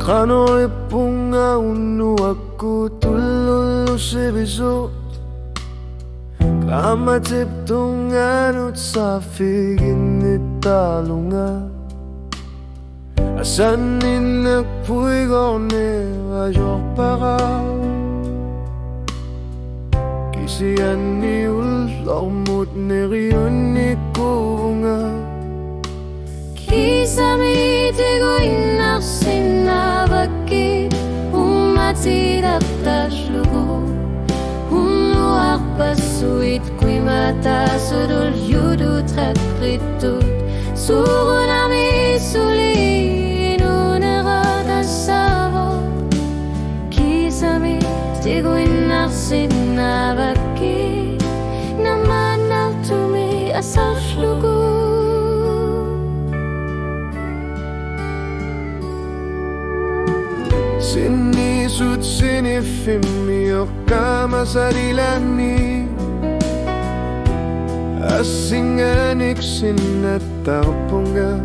Kano'y punga unu aku tululu sebiso Kamatip tunganut sa figin italunga Asan inagpuy gone ayok para Kisiyan ni ulomut ni riyon ni kunga Kisami tego inaksin na bakit umatidap taslugo Umuak pasuit kui mata sudul yudu trakritut Suro nami suli inunera savo Kisami tego inaksin na bakit Naman na tumi asaslugo Sinisut sinifimio kama sarilani Asinganik sinatapunga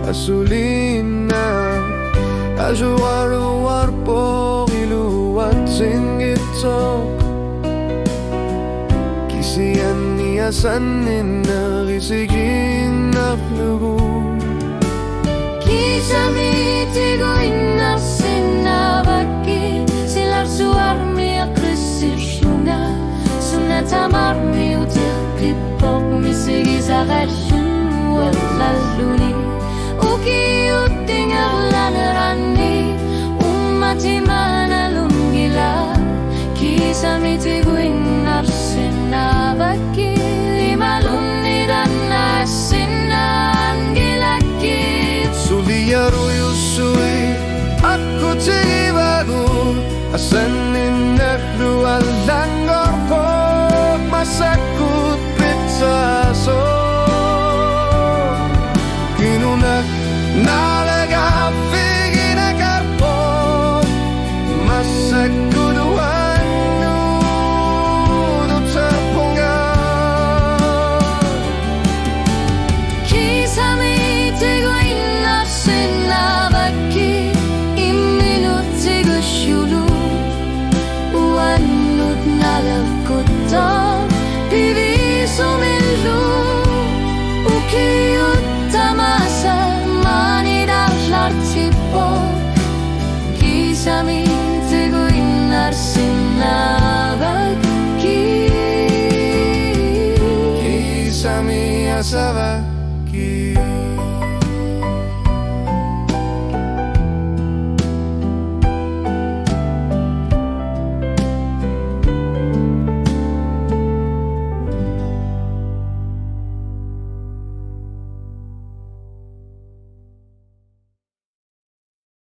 asulina Ajuar po iluwat singitok Kisiyan niyasan ninakisigin naklugu Kisami tigo inasin na bakit Silar suarmi akrisir shunga Suna tamarmi utir klipok Misigi sa kasyun walaluni Uki uting arlanerani Umati manalunggila Kisami tigo inasin na bakit Imaluni dan nasin na Aruyusui aku tibagu asanin nagdual langor ko masakut pitsaso kinunak nalaga figinakarpo masakuduan nudo terpunga Kisami tigo Kisami tigo inarsin na bakit Kisami asabaki